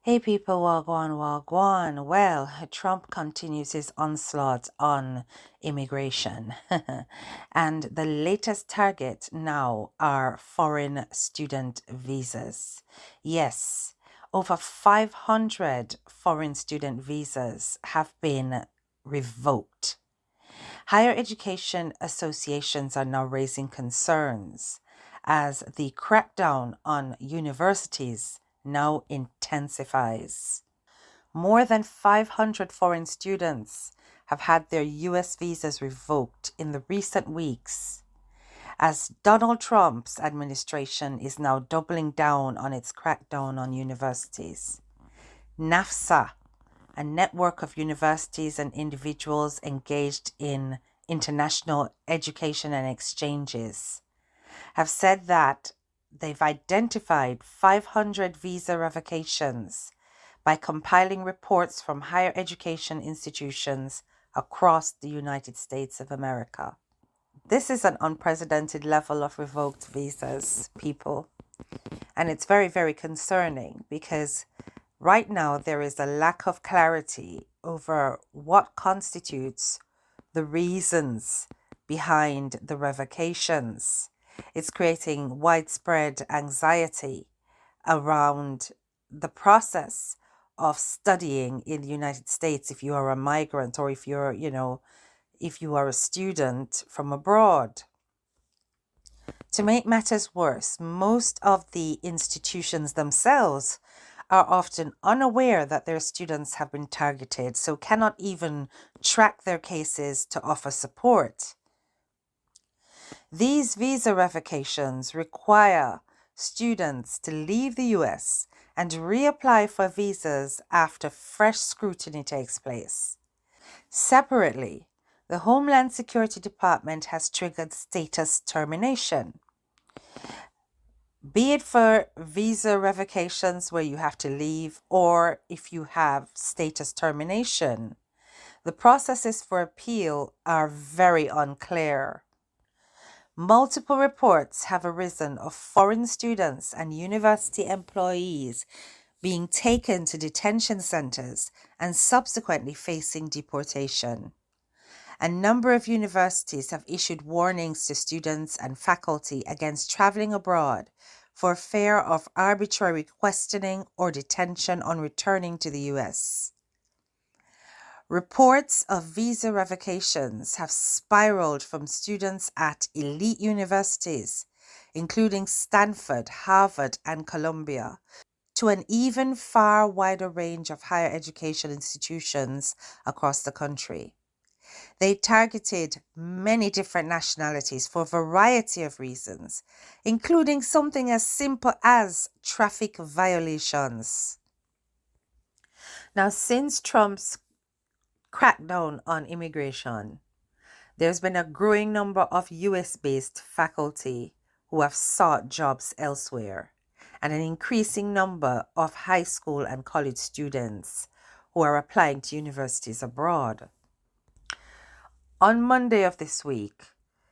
Hey people, wagwan, wagwan. Well, Trump continues his onslaught on immigration. And the latest target now are foreign student visas. Yes, over 500 foreign student visas have been revoked. Higher education associations are now raising concerns as the crackdown on universities now intensifies. More than 500 foreign students have had their US visas revoked in the recent weeks, as Donald Trump's administration is now doubling down on its crackdown on universities. NAFSA, a network of universities and individuals engaged in international education and exchanges, have said that they've identified 500 visa revocations by compiling reports from higher education institutions across the United States of America. This is an unprecedented level of revoked visas, people. And it's very, very concerning because right now there is a lack of clarity over what constitutes the reasons behind the revocations. It's creating widespread anxiety around the process of studying in the United States if you are a migrant or if you're, if you are a student from abroad. To make matters worse, most of the institutions themselves are often unaware that their students have been targeted, so cannot even track their cases to offer support. These visa revocations require students to leave the US and reapply for visas after fresh scrutiny takes place. Separately, the Homeland Security Department has triggered status termination, be it for visa revocations where you have to leave or if you have status termination. The processes for appeal are very unclear. Multiple reports have arisen of foreign students and university employees being taken to detention centers and subsequently facing deportation. A number of universities have issued warnings to students and faculty against traveling abroad for fear of arbitrary questioning or detention on returning to the US. Reports of visa revocations have spiraled from students at elite universities, including Stanford, Harvard, and Columbia, to an even far wider range of higher education institutions across the country. They targeted many different nationalities for a variety of reasons, including something as simple as traffic violations. Now, since Trump's crackdown on immigration, there's been a growing number of US-based faculty who have sought jobs elsewhere, and an increasing number of high school and college students who are applying to universities abroad. On Monday of this week,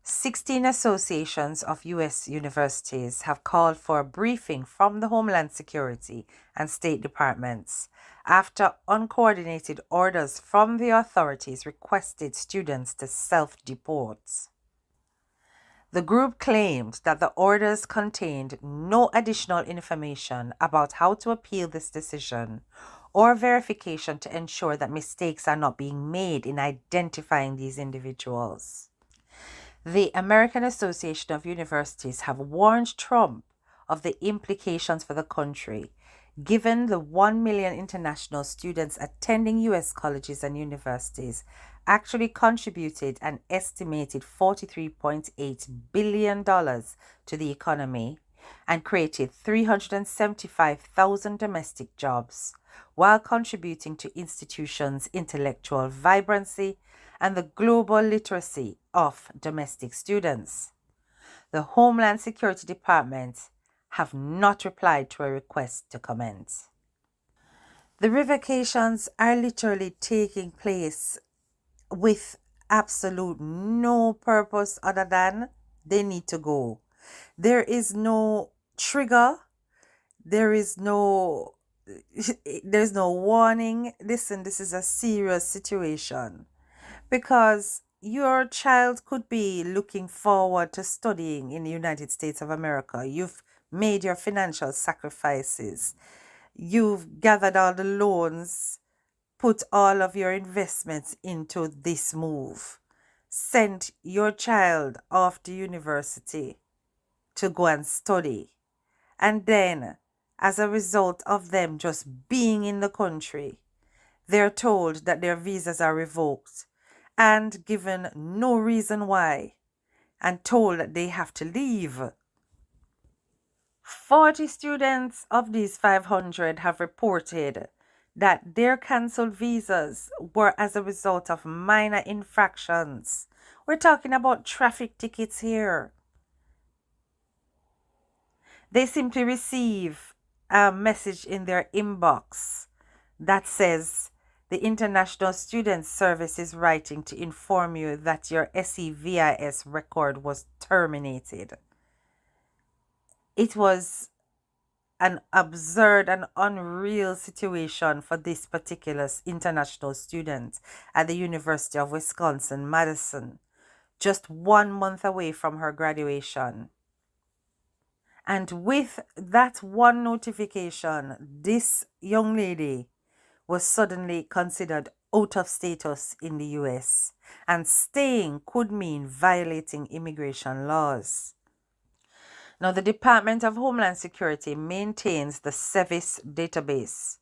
16 associations of U.S. universities have called for a briefing from the Homeland Security and State Departments after uncoordinated orders from the authorities requested students to self-deport. The group claimed that the orders contained no additional information about how to appeal this decision or verification to ensure that mistakes are not being made in identifying these individuals. The American Association of Universities have warned Trump of the implications for the country, given the 1 million international students attending U.S. colleges and universities actually contributed an estimated $43.8 billion to the economy and created 375,000 domestic jobs, while contributing to institutions' intellectual vibrancy and the global literacy of domestic students. The Homeland Security Department have not replied to a request to comment. The revocations are literally taking place with absolute no purpose other than they need to go. There is no trigger. There is no there's no warning. Listen, this is a serious situation because your child could be looking forward to studying in the United States of America. You've made your financial sacrifices. You've gathered all the loans, put all of your investments into this move, sent your child off to university to go and study. And then, as a result of them just being in the country, they're told that their visas are revoked and given no reason why, and told that they have to leave. 40 students of these 500 have reported that their cancelled visas were as a result of minor infractions. We're talking about traffic tickets here. They simply receive a message in their inbox that says, the International Student Service is writing to inform you that your SEVIS record was terminated. It was an absurd and unreal situation for this particular international student at the University of Wisconsin-Madison, just 1 month away from her graduation. And with that one notification, this young lady was suddenly considered out of status in the US, and staying could mean violating immigration laws. Now, the Department of Homeland Security maintains the SEVIS database,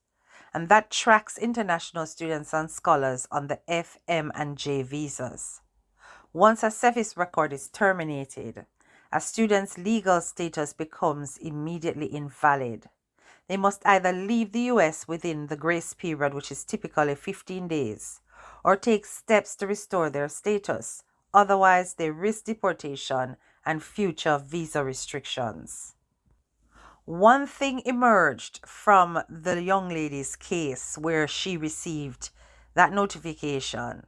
and that tracks international students and scholars on the F, M, and J visas. Once a SEVIS record is terminated, a student's legal status becomes immediately invalid. They must either leave the US within the grace period, which is typically 15 days, or take steps to restore their status. Otherwise, they risk deportation and future visa restrictions. One thing emerged from the young lady's case where she received that notification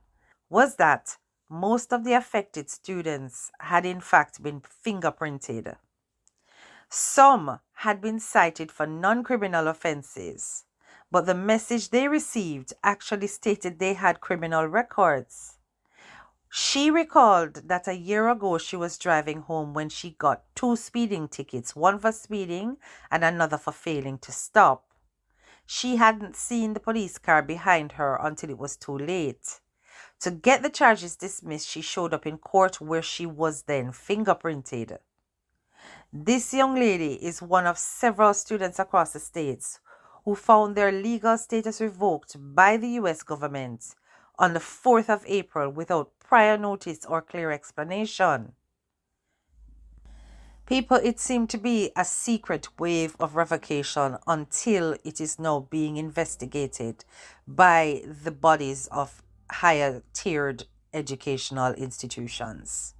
was that most of the affected students had in fact been fingerprinted. Some had been cited for non-criminal offenses, but the message they received actually stated they had criminal records. She recalled that a year ago she was driving home when she got 2 speeding tickets, one for speeding and another for failing to stop. She hadn't seen the police car behind her until it was too late. To get the charges dismissed, she showed up in court where she was then fingerprinted. This young lady is one of several students across the states who found their legal status revoked by the US government on the 4th of April without prior notice or clear explanation. People, it seemed to be a secret wave of revocation until it is now being investigated by the bodies of higher tiered educational institutions.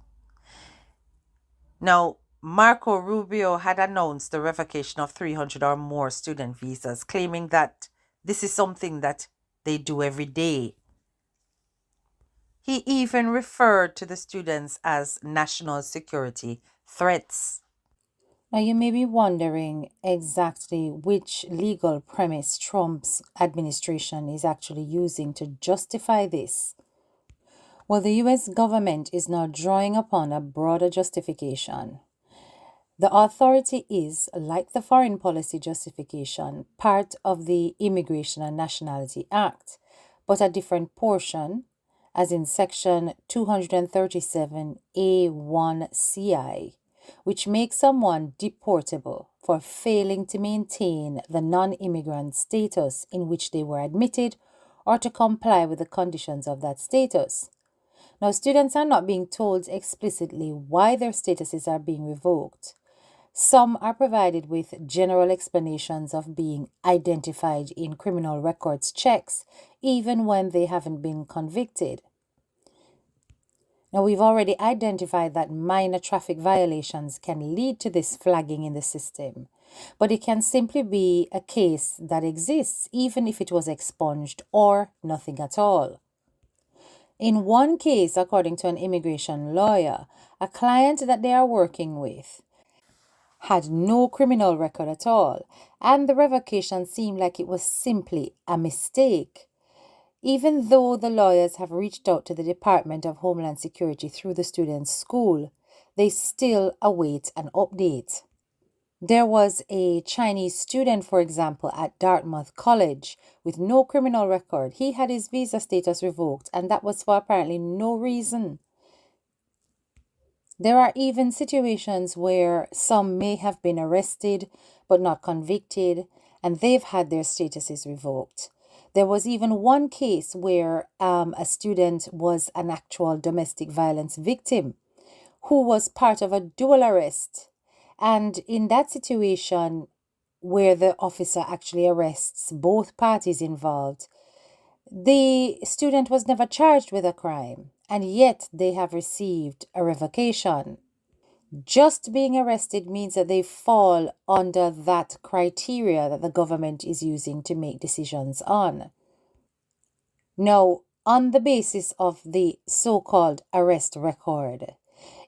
Now, Marco Rubio had announced the revocation of 300 or more student visas, claiming that this is something that they do every day. He even referred to the students as national security threats. Now, you may be wondering exactly which legal premise Trump's administration is actually using to justify this. Well, the US government is now drawing upon a broader justification. The authority is, like the foreign policy justification, part of the Immigration and Nationality Act, but a different portion, as in Section 237A1CI, which makes someone deportable for failing to maintain the non-immigrant status in which they were admitted or to comply with the conditions of that status. Now, students are not being told explicitly why their statuses are being revoked. Some are provided with general explanations of being identified in criminal records checks, even when they haven't been convicted. Now, we've already identified that minor traffic violations can lead to this flagging in the system, but it can simply be a case that exists even if it was expunged or nothing at all. In one case, according to an immigration lawyer, a client that they are working with had no criminal record at all, and the revocation seemed like it was simply a mistake. Even though the lawyers have reached out to the Department of Homeland Security through the student's school, they still await an update. There was a Chinese student, for example, at Dartmouth College with no criminal record. He had his visa status revoked, and that was for apparently no reason. There are even situations where some may have been arrested but not convicted, and they've had their statuses revoked. There was even one case where a student was an actual domestic violence victim who was part of a dual arrest. And in that situation, where the officer actually arrests both parties involved, the student was never charged with a crime, and yet they have received a revocation. Just being arrested means that they fall under that criteria that the government is using to make decisions on. Now, on the basis of the so-called arrest record,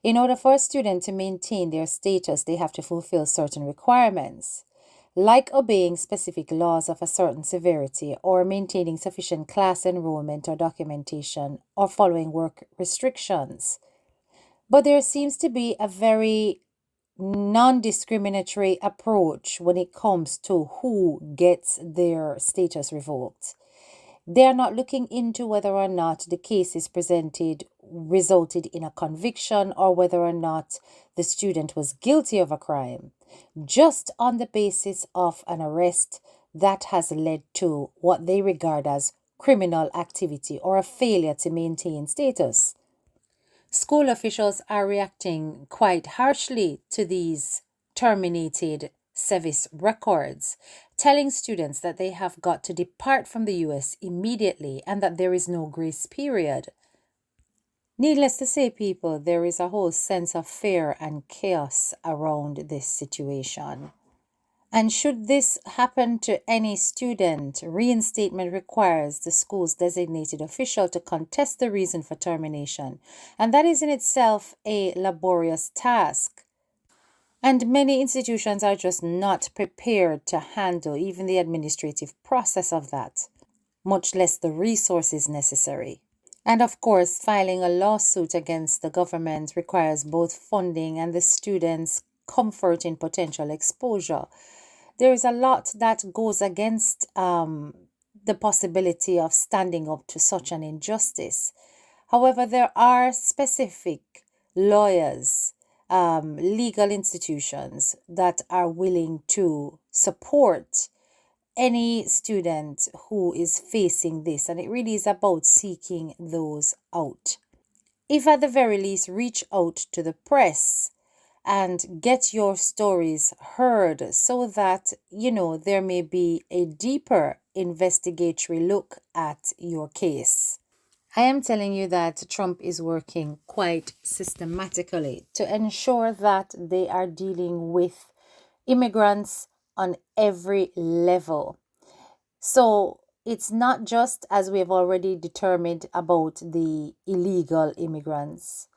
in order for a student to maintain their status, they have to fulfill certain requirements, like obeying specific laws of a certain severity or maintaining sufficient class enrollment or documentation or following work restrictions. But there seems to be a very non-discriminatory approach when it comes to who gets their status revoked. They are not looking into whether or not the cases presented resulted in a conviction or whether or not the student was guilty of a crime. Just on the basis of an arrest that has led to what they regard as criminal activity or a failure to maintain status. School officials are reacting quite harshly to these terminated service records, telling students that they have got to depart from the US immediately and that there is no grace period. Needless to say, people, there is a whole sense of fear and chaos around this situation. And should this happen to any student, reinstatement requires the school's designated official to contest the reason for termination. And that is in itself a laborious task. And many institutions are just not prepared to handle even the administrative process of that, much less the resources necessary. And of course, filing a lawsuit against the government requires both funding and the students' comfort in potential exposure. There is a lot that goes against the possibility of standing up to such an injustice. However, there are specific lawyers, legal institutions that are willing to support any student who is facing this, and it really is about seeking those out. If at the very least, reach out to the press and get your stories heard so that, there may be a deeper investigatory look at your case. I am telling you that Trump is working quite systematically to ensure that they are dealing with immigrants on every level. So it's not just, as we have already determined, about the illegal immigrants.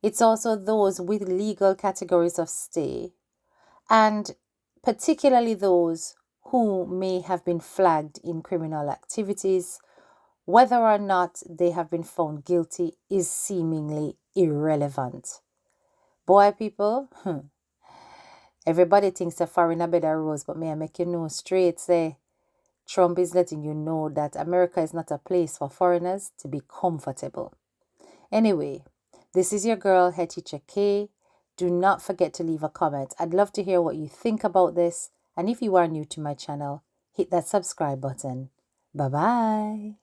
It's also those with legal categories of stay, and particularly those who may have been flagged in criminal activities. Whether or not they have been found guilty is seemingly irrelevant. Boy, people, everybody thinks a foreigner better rose, but may I make you know straight, say, Trump is letting you know that America is not a place for foreigners to be comfortable. Anyway, this is your girl, Head Teacher K. Do not forget to leave a comment. I'd love to hear what you think about this. And if you are new to my channel, hit that subscribe button. Bye-bye.